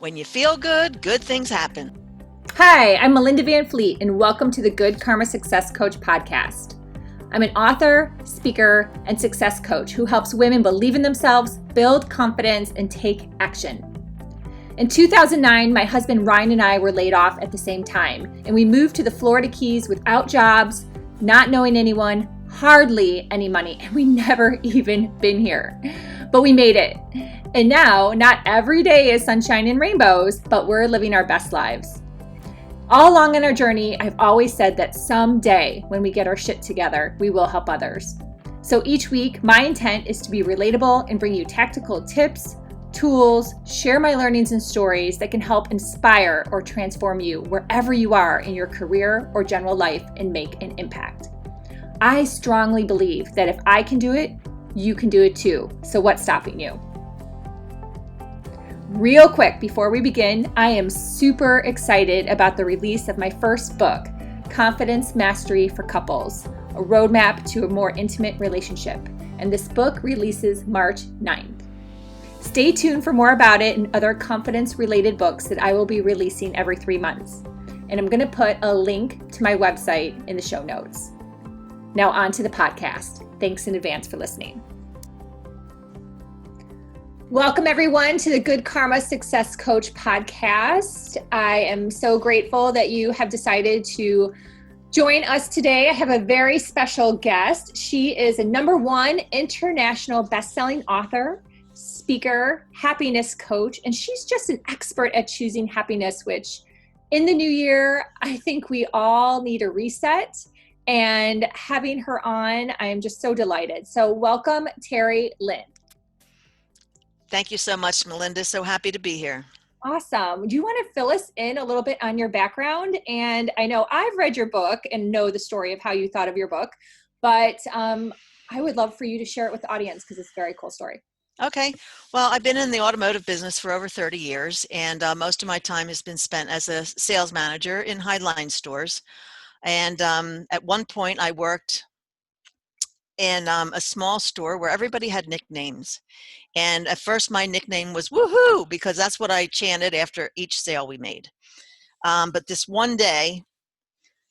When you feel good, good things happen. Hi, I'm Melinda Van Fleet, and welcome to the Good Karma Success Coach podcast. I'm an author, speaker, and success coach who helps women believe in themselves, build confidence, and take action. In 2009, my husband Ryan and I were laid off at the same time, and we moved to the Florida Keys without jobs, not knowing anyone, hardly any money, and we never even been here. But we made it. And now, not every day is sunshine and rainbows, but we're living our best lives. All along in our journey, I've always said that someday when we get our shit together, we will help others. So each week, my intent is to be relatable and bring you tactical tips, tools, share my learnings and stories that can help inspire or transform you wherever you are in your career or general life and make an impact. I strongly believe that if I can do it, you can do it too. So what's stopping you? Real quick, before we begin, I am super excited about the release of my first book, Confidence Mastery for Couples, a roadmap to a more intimate relationship. And this book releases March 9th. Stay tuned for more about it and other confidence-related books that I will be releasing every 3 months. And I'm going to put a link to my website in the show notes. Now on to the podcast. Thanks in advance for listening. Welcome everyone to the Good Karma Success Coach podcast. I am so grateful that you have decided to join us today. I have a very special guest. She is a #1 international bestselling author, speaker, happiness coach, and she's just an expert at choosing happiness, which in the new year, I think we all need a reset. And having her on, I am just so delighted. So welcome, Terri Lynn. Thank you so much, Melinda. So happy to be here. Awesome. Do you want to fill us in a little bit on your background? And I know I've read your book and know the story of how you thought of your book, but I would love for you to share it with the audience because it's a very cool story. Okay. Well, I've been in the automotive business for over 30 years, and most of my time has been spent as a sales manager in Highline stores. And at one point, I worked in a small store where everybody had nicknames. And at first, my nickname was Woohoo, because that's what I chanted after each sale we made. But this one day,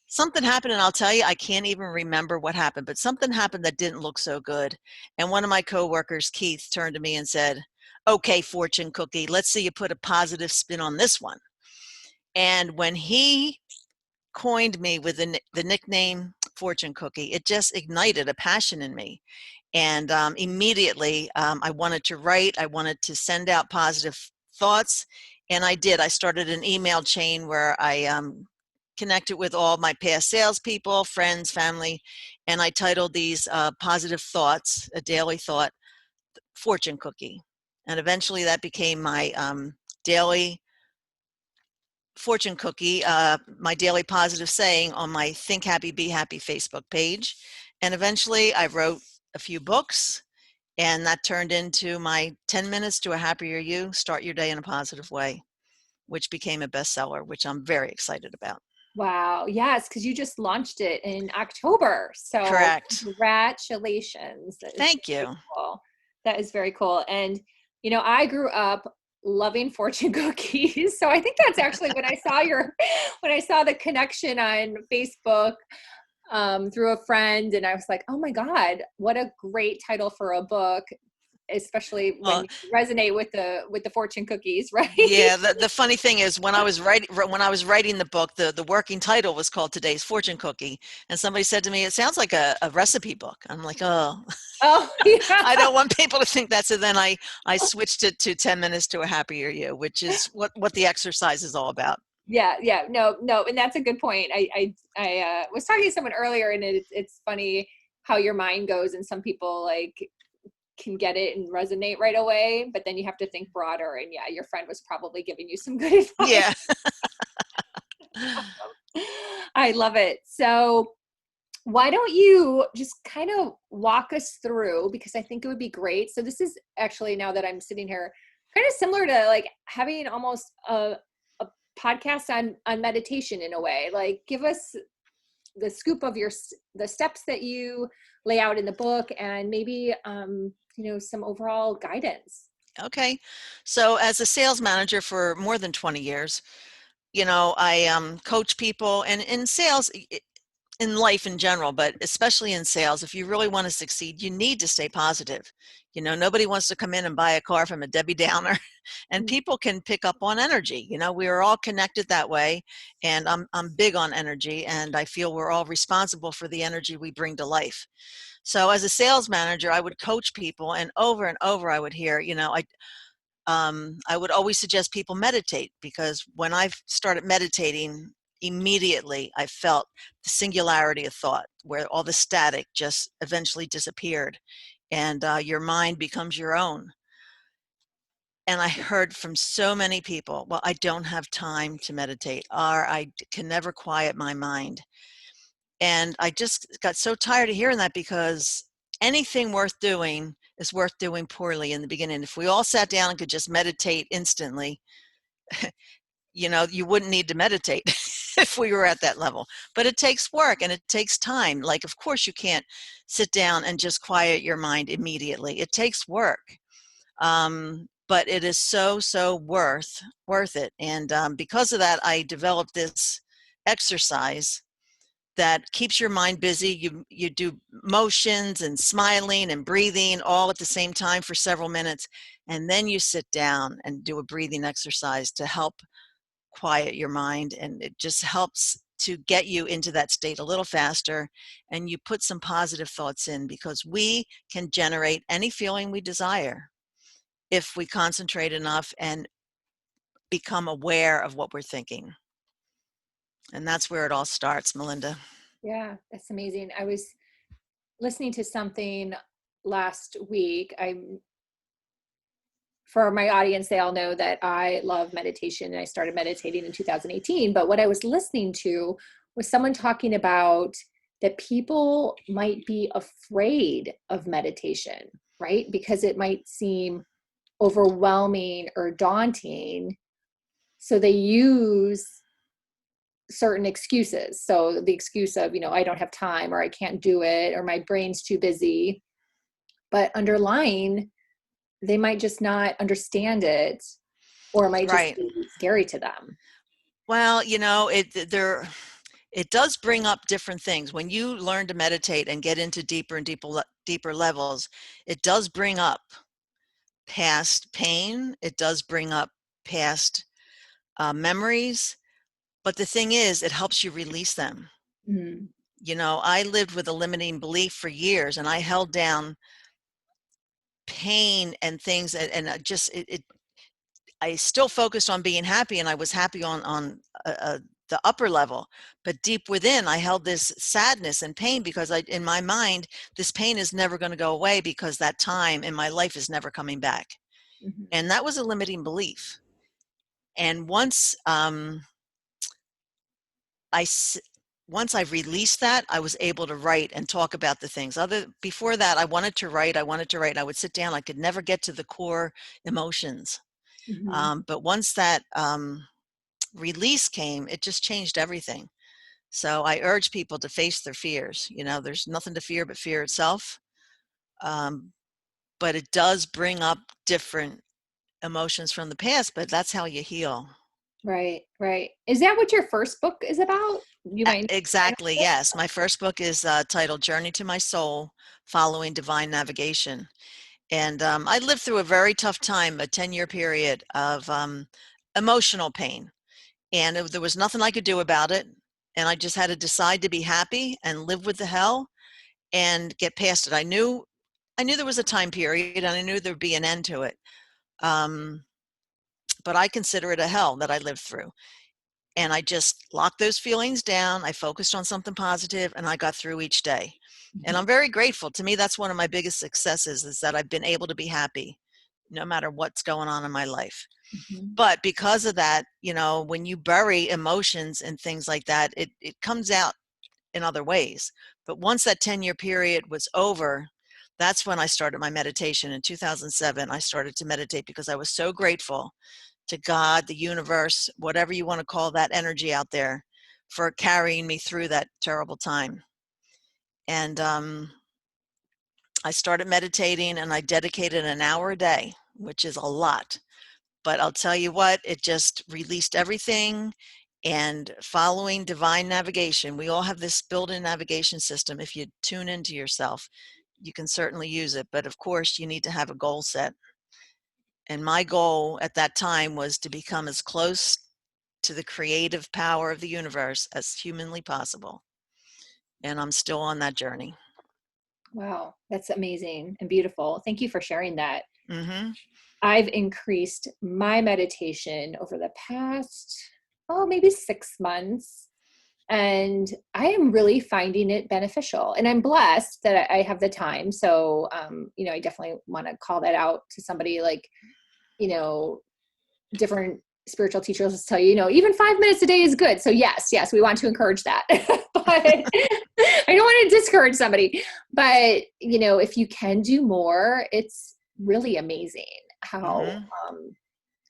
something happened, and I'll tell you, I can't even remember what happened, but something happened that didn't look so good. And one of my coworkers, Keith, turned to me and said, "Okay, fortune cookie, let's see you put a positive spin on this one." And when he coined me with the nickname fortune cookie, it just ignited a passion in me. And immediately I wanted to write, I wanted to send out positive thoughts, and I did. I started an email chain where I connected with all my past salespeople, friends, family, and I titled these positive thoughts, a daily thought, fortune cookie. And eventually that became my daily fortune cookie, my daily positive saying on my Think Happy, Be Happy Facebook page. And eventually I wrote a few books, and that turned into my 10 Minutes to a Happier You, Start Your Day in a Positive Way, which became a bestseller, which I'm very excited about. Wow. Yes, because you just launched it in October. So Correct. Congratulations. Thank you. Cool. That is very cool. And, you know, I grew up loving fortune cookies. So I think that's actually when I saw the connection on Facebook through a friend, and I was like, oh my God, what a great title for a book, especially when you resonate with the fortune cookies, right? Yeah, the funny thing is when I was writing the book, the working title was called Today's Fortune Cookie, and somebody said to me, "It sounds like a recipe book." I'm like, oh, Yeah. I don't want people to think that. So then I switched it to 10 Minutes to a Happier You, which is what the exercise is all about. Yeah, no, and that's a good point. I was talking to someone earlier, and it's funny how your mind goes, and some people like can get it and resonate right away, but then you have to think broader. And yeah, your friend was probably giving you some good advice. Yeah. I love it. So why don't you just kind of walk us through, because I think it would be great. So this is actually, now that I'm sitting here, kind of similar to like having almost a podcast on meditation in a way. Like, give us the scoop of the steps that you lay out in the book, and maybe some overall guidance. Okay. So as a sales manager for more than 20 years, I coach people, and in sales, in life in general, but especially in sales, if you really want to succeed, you need to stay positive. Nobody wants to come in and buy a car from a Debbie Downer, and Mm. people can pick up on energy. We are all connected that way, and I'm big on energy, and I feel we're all responsible for the energy we bring to life. So as a sales manager, I would coach people, and over I would hear, I would always suggest people meditate, because when I started meditating, immediately I felt the singularity of thought, where all the static just eventually disappeared, and your mind becomes your own. And I heard from so many people, well, I don't have time to meditate, or I can never quiet my mind. And I just got so tired of hearing that, because anything worth doing is worth doing poorly in the beginning. If we all sat down and could just meditate instantly, you wouldn't need to meditate if we were at that level. But it takes work and it takes time. Like, of course, you can't sit down and just quiet your mind immediately. It takes work. But it is so worth it. And because of that, I developed this exercise that keeps your mind busy. You do motions and smiling and breathing all at the same time for several minutes, and then you sit down and do a breathing exercise to help quiet your mind, and it just helps to get you into that state a little faster, and you put some positive thoughts in, because we can generate any feeling we desire if we concentrate enough and become aware of what we're thinking. And that's where it all starts, Melinda. Yeah, that's amazing. I was listening to something last week. For my audience, they all know that I love meditation and I started meditating in 2018. But what I was listening to was someone talking about that people might be afraid of meditation, right? Because it might seem overwhelming or daunting. So they use certain excuses. So the excuse of, I don't have time, or I can't do it, or my brain's too busy. But underlying, they might just not understand it, or it might just Right. be scary to them. Well, it does bring up different things. When you learn to meditate and get into deeper and deeper levels, it does bring up past pain. It does bring up past memories. But the thing is, it helps you release them. Mm. I lived with a limiting belief for years, and I held down pain and things, and just I still focused on being happy, and I was happy on the upper level, but deep within, I held this sadness and pain, because in my mind, this pain is never going to go away, because that time in my life is never coming back, Mhm. and that was a limiting belief. And I once I released that, I was able to write and talk about the things. Before that, I wanted to write. I would sit down. I could never get to the core emotions. Mhm. But once that release came, it just changed everything. So I urge people to face their fears. There's nothing to fear but fear itself. Um, but it does bring up different emotions from the past, but that's how you heal. Right, right. Is that what your first book is about? You might. Exactly, yes. My first book is titled Journey to My Soul, Following Divine Navigation. And I lived through a very tough time, a 10-year period of emotional pain. And there was nothing I could do about it. And I just had to decide to be happy and live with the hell and get past it. I knew there was a time period, and I knew there'd be an end to it. Um, but I consider it a hell that I lived through. And I just locked those feelings down. I focused on something positive, and I got through each day. And Mhm. I'm very grateful. To me, that's one of my biggest successes, is that I've been able to be happy no matter what's going on in my life. Mhm. But because of that, when you bury emotions and things like that, it comes out in other ways. But once that 10-year period was over, that's when I started my meditation. In 2007, I started to meditate, because I was so grateful to God, the universe, whatever you want to call that energy out there, for carrying me through that terrible time. And I started meditating, and I dedicated an hour a day. which is a lot. But I'll tell you what, it just released everything. And following divine navigation, we all have this built-in navigation system. If you tune into yourself, you can certainly use it. But of course, you need to have a goal set. And my goal at that time was to become as close to the creative power of the universe as humanly possible. And I'm still on that journey. Wow, that's amazing and beautiful. Thank you for sharing that. Mm-hmm. I've increased my meditation over the past, maybe 6 months. And I am really finding it beneficial. And I'm blessed that I have the time. So, I definitely want to call that out to somebody, like, different spiritual teachers tell you, even 5 minutes a day is good. So yes, we want to encourage that. But I don't want to discourage somebody. But, if you can do more, it's really amazing how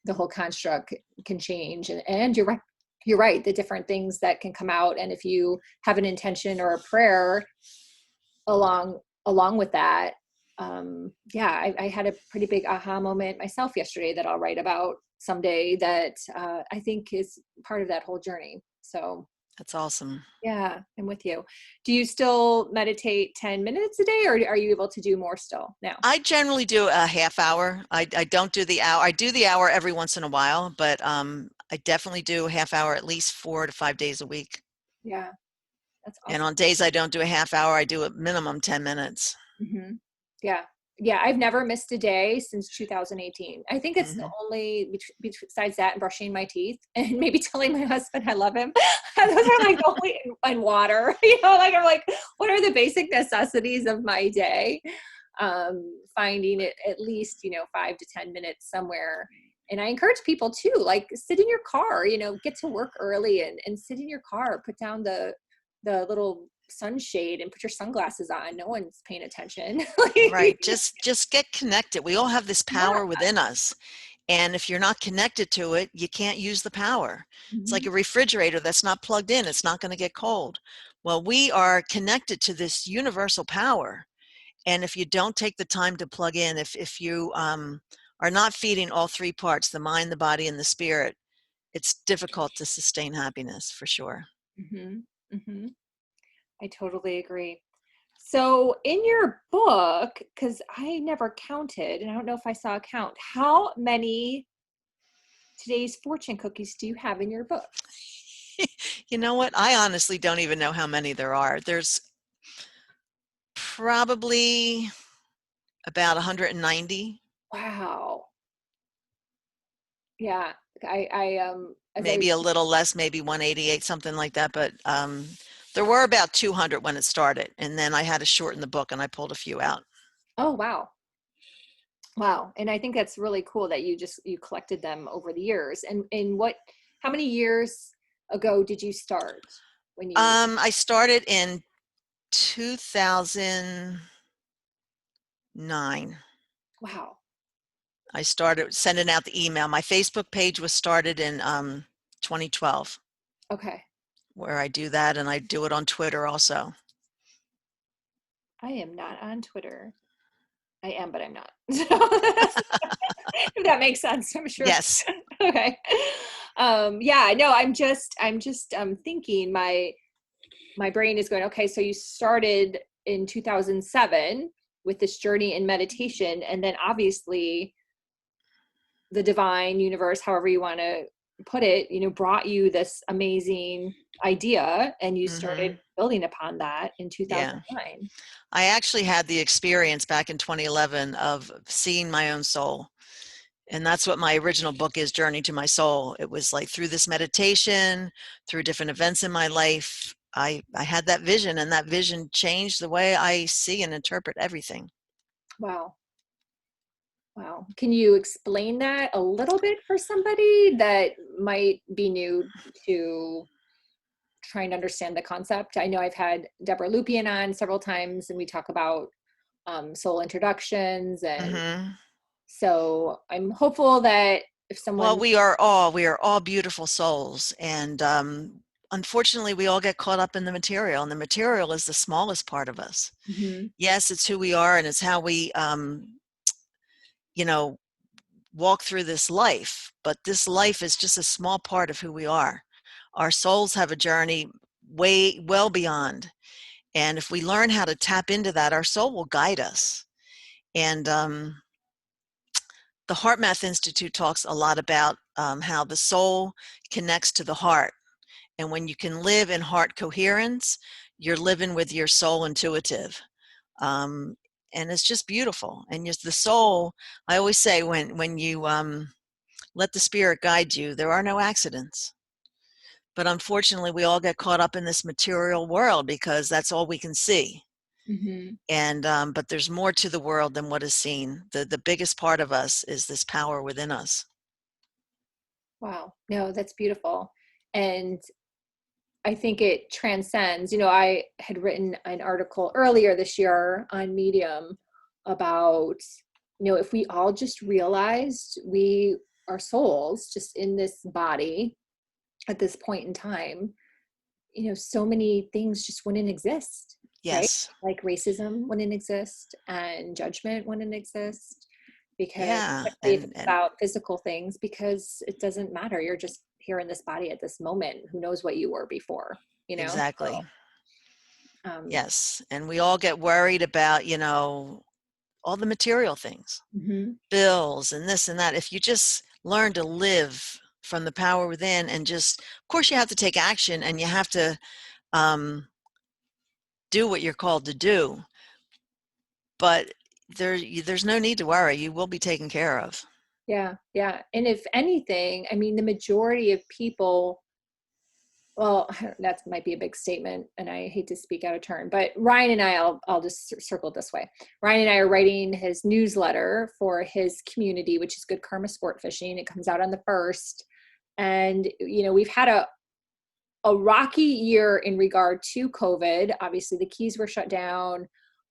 the whole construct can change. And you're right. You're right. The different things that can come out. And if you have an intention or a prayer along with that, I had a pretty big aha moment myself yesterday that I'll write about someday, that I think is part of that whole journey. So that's awesome. Yeah, I'm with you. Do you still meditate 10 minutes a day, or are you able to do more still now? I generally do a half hour. I don't do the hour. I do the hour every once in a while, but I definitely do a half hour at least 4 to 5 days a week. Yeah, that's awesome. And on days I don't do a half hour, I do a minimum 10 minutes. Mm-hmm. Yeah, I've never missed a day since 2018. I think it's the only, besides that and brushing my teeth and maybe telling my husband I love him. Those are like the only, and water, I'm like, what are the basic necessities of my day? Finding it at least, 5 to 10 minutes somewhere. And I encourage people too, like, sit in your car, get to work early and sit in your car, put down the little sunshade and put your sunglasses on. No one's paying attention. Right. Just get connected. We all have this power within us. And if you're not connected to it, you can't use the power. Mm-hmm. It's like a refrigerator that's not plugged in. It's not going to get cold. Well, we are connected to this universal power. And if you don't take the time to plug in, if you are not feeding all three parts, the mind, the body, and the spirit, it's difficult to sustain happiness, for sure. Mm-hmm. Mm-hmm. I totally agree. So in your book, because I never counted, and I don't know if I saw a count, how many Today's Fortune cookies do you have in your book? You know what? I honestly don't even know how many there are. There's probably about 190. Wow. Yeah. I maybe a little less, maybe 188, something like that. But there were about 200 when it started. And then I had to shorten the book and I pulled a few out. Oh, wow. Wow. And I think that's really cool that you collected them over the years. And how many years ago did you start? I started in 2009. Wow. I started sending out the email. My Facebook page was started in 2012. Okay. Where I do that, and I do it on Twitter also. I am not on Twitter. I am, but I'm not. If that makes sense, I'm sure. Yes. Okay. Yeah, no, I'm just thinking, my brain is going, okay, so you started in 2007 with this journey in meditation, and then obviously the divine universe, however you want to put it, brought you this amazing idea, and you started building upon that in 2009. Yeah. I actually had the experience back in 2011 of seeing my own soul. And that's what my original book is, Journey to My Soul. It was like through this meditation, through different events in my life, I had that vision, and that vision changed the way I see and interpret everything. Wow. Wow. Can you explain that a little bit for somebody that might be new to trying to understand the concept? I know I've had Deborah Lupien on several times, and we talk about soul introductions. And so I'm hopeful that if someone... Well, we are all beautiful souls. And unfortunately, we all get caught up in the material, and the material is the smallest part of us. Mm-hmm. Yes, it's who we are, and it's how we, walk through this life, but this life is just a small part of who we are. Our souls have a journey way well beyond. And if we learn how to tap into that, our soul will guide us. And the Heart Math Institute talks a lot about how the soul connects to the heart. And when you can live in heart coherence, you're living with your soul intuitive. And it's just beautiful. And just the soul, I always say, when you let the spirit guide you, there are no accidents. But unfortunately, we all get caught up in this material world because that's all we can see. Mm-hmm. And but there's more to the world than what is seen. The biggest part of us is this power within us. Wow. No, that's beautiful. And I think it transcends. I had written an article earlier this year on Medium about, if we all just realized we are souls just in this body at this point in time, so many things just wouldn't exist, right? Yes. Like racism wouldn't exist and judgment wouldn't exist, because Yeah. especially if it's about physical things, because it doesn't matter. You're just here in this body at this moment. Who knows what you were before, Exactly. So, Yes. And we all get worried about, all the material things, mm-hmm. bills and this and that. If you just learn to live from the power within, and just, of course, you have to take action, and you have to do what you're called to do. But there's no need to worry. You will be taken care of. Yeah. And if anything, I mean, the majority of people, well, that might be a big statement, and I hate to speak out of turn, but Ryan and I'll just circle it this way. Ryan and I are writing his newsletter for his community, which is Good Karma Sport Fishing. It comes out on the 1st. And, we've had a rocky year in regard to COVID. Obviously, the Keys were shut down.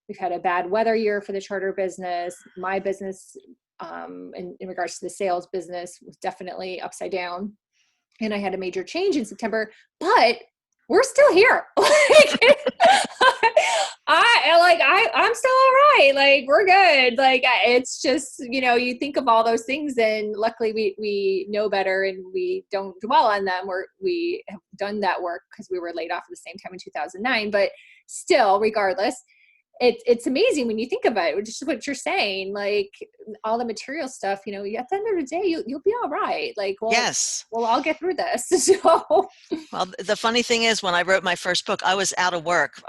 We've had a bad weather year for the charter business. My business, in regards to the sales business, was definitely upside down. And I had a major change in September, but we're still here. I'm still all right. Like, we're good. Like, it's just, you think of all those things, and luckily we know better and we don't dwell on them. We have done that work because we were laid off at the same time in 2009, but still, regardless, it's amazing when you think about it, just what you're saying, like all the material stuff, at the end of the day, you'll be all right. Like, well, Yes. I'll get through this. So, well, the funny thing is, when I wrote my first book, I was out of work.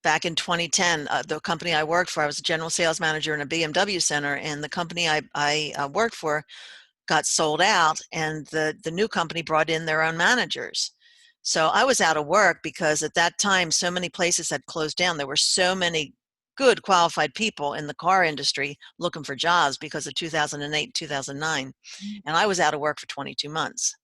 Back in 2010, the company I worked for, I was a general sales manager in a BMW center, and the company I worked for got sold out, and the new company brought in their own managers. So I was out of work because at that time, so many places had closed down. There were so many good qualified people in the car industry looking for jobs because of 2008, 2009. And I was out of work for 22 months.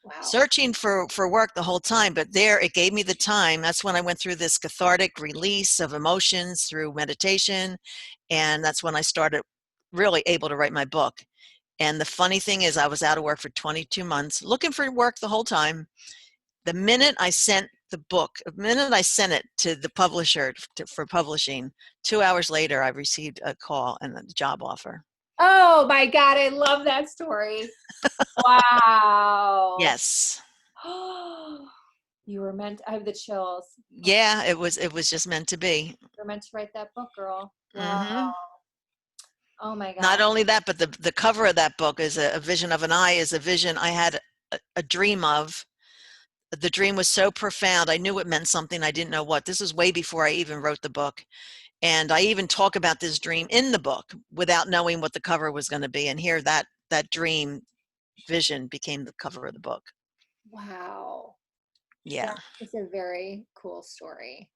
wow. Searching for work the whole time, but there it gave me the time. That's when I went through this cathartic release of emotions through meditation, and that's when I started really able to write my book. And the funny thing is, I was out of work for 22 months, looking for work the whole time. The minute I sent it to the publisher for publishing, 2 hours later, I received a call and a job offer. Oh my God, I love that story. Wow. Yes. You were meant, I have the chills. Yeah, it was just meant to be. You're meant to write that book, girl. Wow. Mm-hmm. Oh my God. Not only that, but the cover of that book is a vision of an eye, is a vision I had a dream of. The dream was so profound. I knew it meant something. I didn't know what. This was way before I even wrote the book. And I even talk about this dream in the book without knowing what the cover was going to be. And here that dream vision became the cover of the book. Wow. Yeah. That is a very cool story.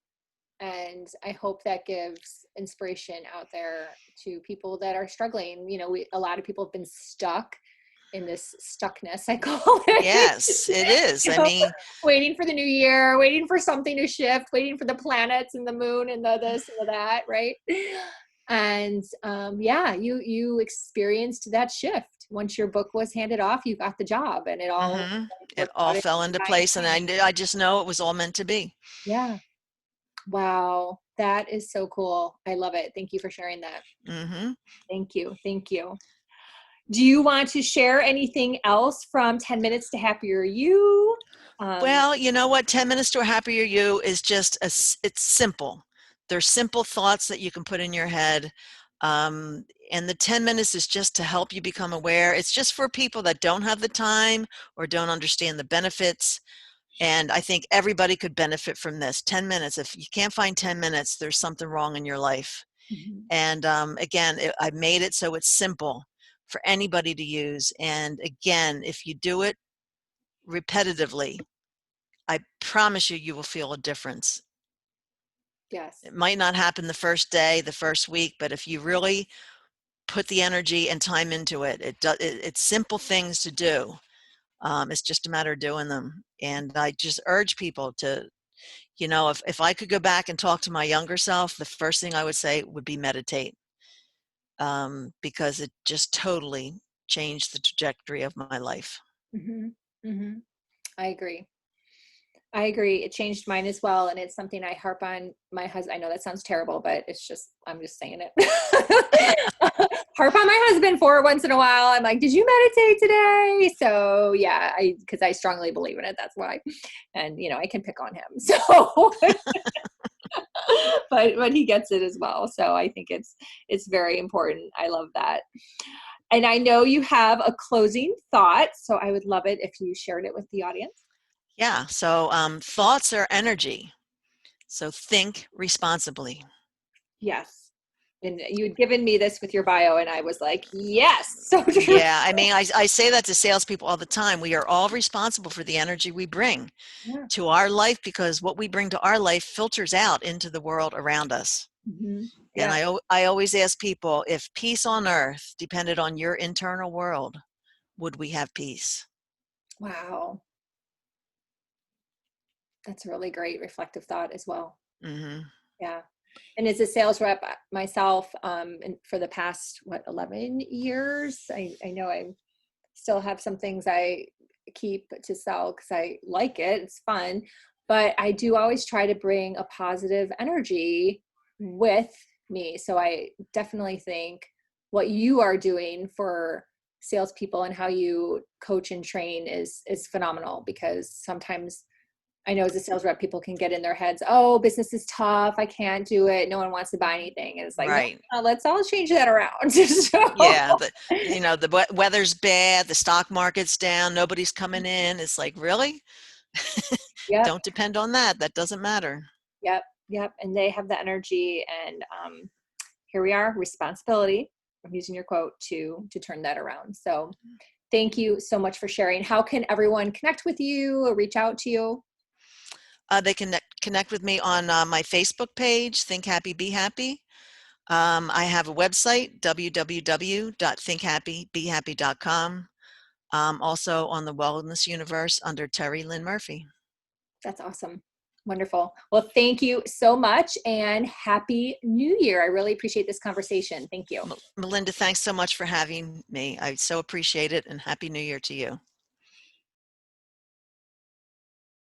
And I hope that gives inspiration out there to people that are struggling. A lot of people have been stuck in this stuckness, I call it. Yes, it is. I mean, waiting for the new year, waiting for something to shift, waiting for the planets and the moon and the this and the that, right? And you experienced that shift. Once your book was handed off, you got the job, and it all fell into place, and I just know it was all meant to be. Yeah. Wow. That is so cool. I love it. Thank you for sharing that. Mm-hmm. Thank you. Do you want to share anything else from 10 Minutes to Happier You? Well, you know what? 10 minutes to a happier you is just it's simple. There's simple thoughts that you can put in your head. And the 10 minutes is just to help you become aware. It's just for people that don't have the time or don't understand the benefits. And I think everybody could benefit from this. 10 minutes. If you can't find 10 minutes, there's something wrong in your life. Mhm. And again, I made it so it's simple for anybody to use. And again, if you do it repetitively, I promise you, you will feel a difference. Yes. It might not happen the first day, the first week, but if you really put the energy and time into it, it's simple things to do. It's just a matter of doing them. And I just urge people to, if I could go back and talk to my younger self, the first thing I would say would be meditate, because it just totally changed the trajectory of my life. Hmm. Hmm. I agree. I agree. It changed mine as well. And it's something I harp on my husband. I know that sounds terrible, but I'm just saying it. Harp on my husband for once in a while. I'm like, did you meditate today? So yeah, because I strongly believe in it. That's why. And I can pick on him. So, but he gets it as well. So I think it's very important. I love that. And I know you have a closing thought. So I would love it if you shared it with the audience. Yeah. So thoughts are energy. So think responsibly. Yes. And you had given me this with your bio, and I was like, yes, so true. Yeah, I mean, I say that to salespeople all the time. We are all responsible for the energy we bring Yeah. to our life, because what we bring to our life filters out into the world around us. Mm-hmm. And Yeah. I always ask people, if peace on earth depended on your internal world, would we have peace? Wow. That's a really great reflective thought as well. Hmm. Yeah. And as a sales rep myself, and for the past, 11 years, I know I still have some things I keep to sell because I like it. It's fun. But I do always try to bring a positive energy with me. So I definitely think what you are doing for salespeople and how you coach and train is phenomenal, because sometimes I know as a sales rep, people can get in their heads, oh, business is tough. I can't do it. No one wants to buy anything. And it's like, no, Right. no, let's all change that around. So, Yeah. The weather's bad. The stock market's down. Nobody's coming in. It's like, really? yep, Don't depend on that. That doesn't matter. yep, yep. And they have the energy. And here we are, responsibility. I'm using your quote to turn that around. So thank you so much for sharing. How can everyone connect with you or reach out to you? They can connect with me on my Facebook page, Think Happy, Be Happy. I have a website, www.thinkhappybehappy.com. Also on the Wellness Universe under Terri Lynn Murphy. That's awesome. Wonderful. Well, thank you so much and Happy New Year. I really appreciate this conversation. Thank you. Melinda, thanks so much for having me. I so appreciate it, and Happy New Year to you.